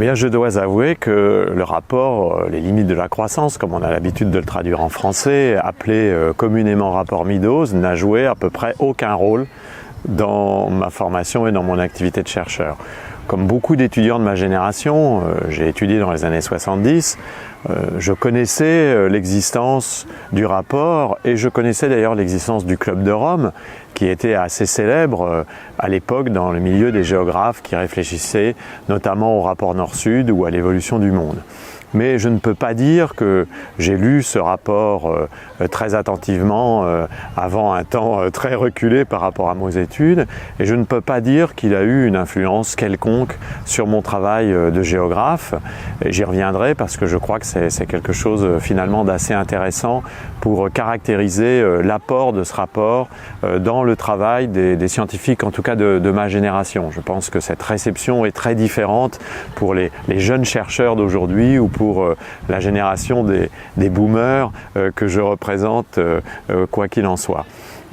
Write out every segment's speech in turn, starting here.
bien, je dois avouer que le rapport « Les limites de la croissance », comme on a l'habitude de le traduire en français, appelé communément rapport Meadows, n'a joué à peu près aucun rôle dans ma formation et dans mon activité de chercheur. Comme beaucoup d'étudiants de ma génération, j'ai étudié dans les années 70, je connaissais l'existence du rapport et je connaissais d'ailleurs l'existence du Club de Rome qui était assez célèbre à l'époque dans le milieu des géographes qui réfléchissaient notamment au rapport Nord-Sud ou à l'évolution du monde. Mais je ne peux pas dire que j'ai lu ce rapport très attentivement avant un temps très reculé par rapport à mes études et je ne peux pas dire qu'il a eu une influence quelconque sur mon travail de géographe. J'y reviendrai parce que je crois que c'est quelque chose finalement d'assez intéressant pour caractériser l'apport de ce rapport dans le travail des scientifiques, en tout cas de ma génération. Je pense que cette réception est très différente pour les jeunes chercheurs d'aujourd'hui ou pour la génération des boomers que je représente, quoi qu'il en soit.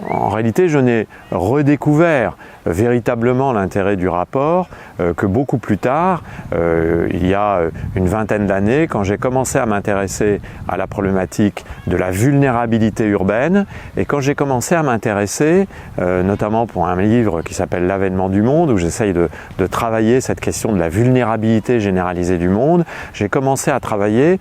En réalité, je n'ai redécouvert véritablement l'intérêt du rapport que beaucoup plus tard, il y a une vingtaine d'années, quand j'ai commencé à m'intéresser à la problématique de la vulnérabilité urbaine et quand j'ai commencé à m'intéresser, notamment pour un livre qui s'appelle L'avènement du monde, où j'essaye de travailler cette question de la vulnérabilité généralisée du monde, j'ai commencé à travailler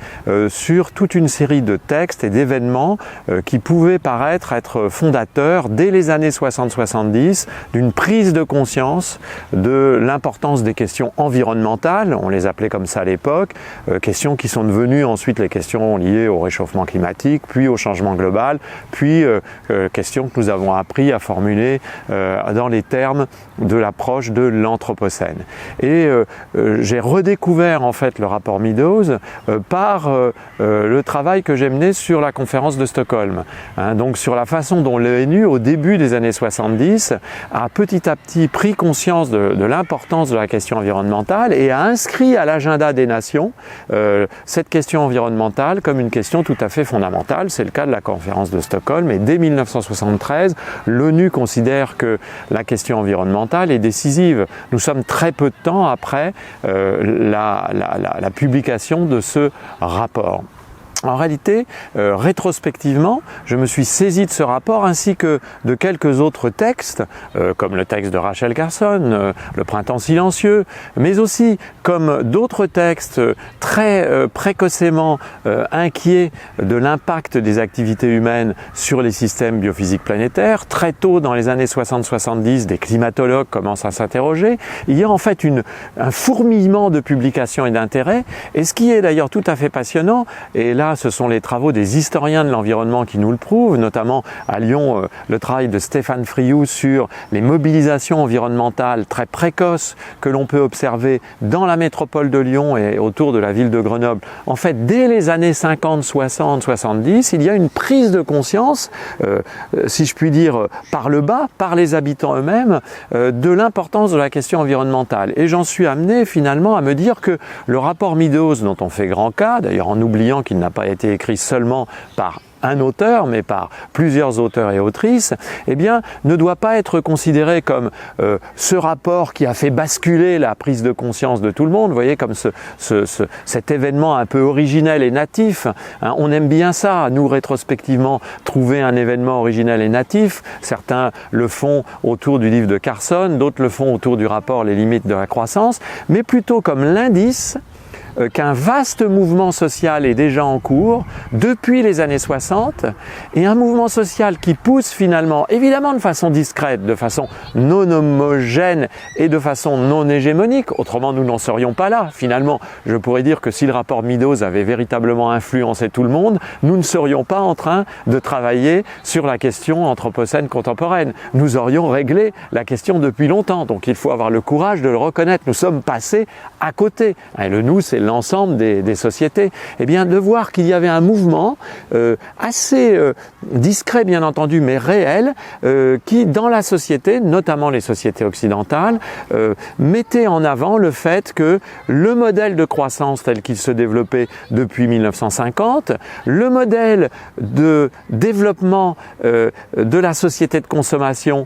sur toute une série de textes et d'événements qui pouvaient paraître être fondateurs dès les années 60-70 d'une prise de conscience de l'importance des questions environnementales, on les appelait comme ça à l'époque, questions qui sont devenues ensuite les questions liées au réchauffement climatique, puis au changement global, puis questions que nous avons appris à formuler dans les termes de l'approche de l'Anthropocène. Et j'ai redécouvert en fait le rapport Meadows par le travail que j'ai mené sur la conférence de Stockholm, donc sur la façon dont l'ONU, au début des années 70, a petit à petit pris conscience de l'importance de la question environnementale et a inscrit à l'agenda des nations cette question environnementale comme une question tout à fait fondamentale. C'est le cas de la conférence de Stockholm et dès 1973, l'ONU considère que la question environnementale est décisive. Nous sommes très peu de temps après la publication de ce rapport. En réalité, rétrospectivement, je me suis saisi de ce rapport ainsi que de quelques autres textes, comme le texte de Rachel Carson, Le printemps silencieux, mais aussi comme d'autres textes très précocement inquiets de l'impact des activités humaines sur les systèmes biophysiques planétaires. Très tôt, dans les années 60-70, des climatologues commencent à s'interroger. Il y a en fait un fourmillement de publications et d'intérêts, et ce qui est d'ailleurs tout à fait passionnant, et là, ce sont les travaux des historiens de l'environnement qui nous le prouvent, notamment à Lyon, le travail de Stéphane Frioux sur les mobilisations environnementales très précoces que l'on peut observer dans la métropole de Lyon et autour de la ville de Grenoble. En fait, dès les années 50, 60, 70, il y a une prise de conscience, si je puis dire, par le bas, par les habitants eux-mêmes, de l'importance de la question environnementale. Et j'en suis amené finalement à me dire que le rapport Meadows, dont on fait grand cas, d'ailleurs en oubliant qu'il n'a pas été écrit seulement par un auteur, mais par plusieurs auteurs et autrices, eh bien, ne doit pas être considéré comme ce rapport qui a fait basculer la prise de conscience de tout le monde. Vous voyez, comme cet événement un peu originel et natif. On aime bien ça, nous, rétrospectivement, trouver un événement originel et natif. Certains le font autour du livre de Carson, d'autres le font autour du rapport Les limites de la croissance, mais plutôt comme l'indice qu'un vaste mouvement social est déjà en cours depuis les années 60 et un mouvement social qui pousse finalement, évidemment de façon discrète, de façon non homogène et de façon non hégémonique, autrement nous n'en serions pas là. Finalement, je pourrais dire que si le rapport Meadows avait véritablement influencé tout le monde, nous ne serions pas en train de travailler sur la question anthropocène contemporaine. Nous aurions réglé la question depuis longtemps, donc il faut avoir le courage de le reconnaître. Nous sommes passés à côté. Et le nous, c'est l'ensemble des sociétés, eh bien de voir qu'il y avait un mouvement assez discret bien entendu, mais réel, qui dans la société, notamment les sociétés occidentales, mettait en avant le fait que le modèle de croissance tel qu'il se développait depuis 1950, le modèle de développement de la société de consommation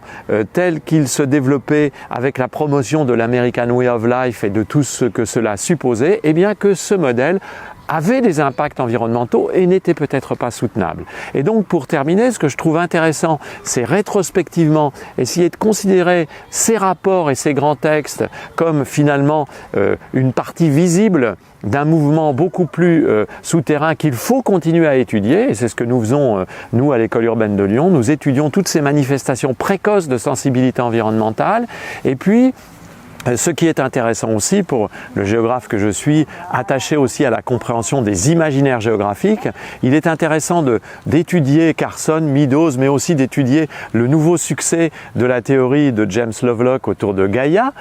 tel qu'il se développait avec la promotion de l'American Way of Life et de tout ce que cela supposait, eh bien que ce modèle avait des impacts environnementaux et n'était peut-être pas soutenable. Et donc pour terminer, ce que je trouve intéressant, c'est rétrospectivement essayer de considérer ces rapports et ces grands textes comme finalement une partie visible d'un mouvement beaucoup plus souterrain qu'il faut continuer à étudier, et c'est ce que nous faisons nous à l'École urbaine de Lyon. Nous étudions toutes ces manifestations précoces de sensibilité environnementale, et puis ce qui est intéressant aussi pour le géographe que je suis, attaché aussi à la compréhension des imaginaires géographiques, il est intéressant d'étudier Carson, Meadows, mais aussi d'étudier le nouveau succès de la théorie de James Lovelock autour de Gaïa.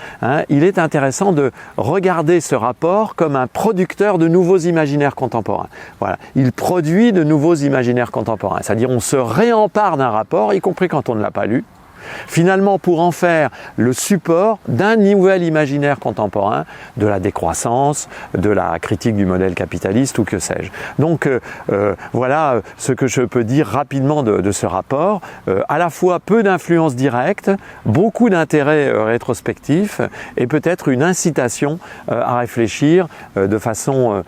Il est intéressant de regarder ce rapport comme un producteur de nouveaux imaginaires contemporains. Voilà, il produit de nouveaux imaginaires contemporains, c'est-à-dire on se réempare d'un rapport, y compris quand on ne l'a pas lu, finalement pour en faire le support d'un nouvel imaginaire contemporain, de la décroissance, de la critique du modèle capitaliste ou que sais-je. Donc voilà ce que je peux dire rapidement de ce rapport, à la fois peu d'influence directe, beaucoup d'intérêt rétrospectif et peut-être une incitation à réfléchir de façon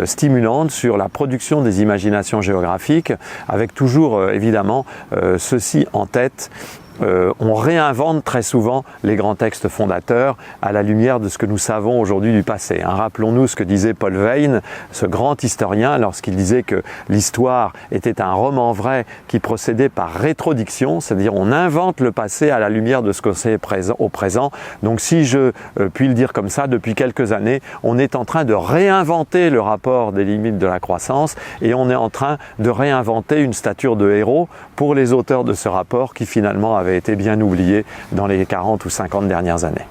stimulante sur la production des imaginations géographiques, avec toujours évidemment ceci en tête. On réinvente très souvent les grands textes fondateurs à la lumière de ce que nous savons aujourd'hui du passé. Rappelons-nous ce que disait Paul Veyne, ce grand historien, lorsqu'il disait que l'histoire était un roman vrai qui procédait par rétrodiction, c'est-à-dire on invente le passé à la lumière de ce qu'on sait au présent. Donc si je puis le dire comme ça, depuis quelques années, on est en train de réinventer le rapport des limites de la croissance et on est en train de réinventer une stature de héros pour les auteurs de ce rapport qui finalement avait été bien oublié dans les 40 ou 50 dernières années.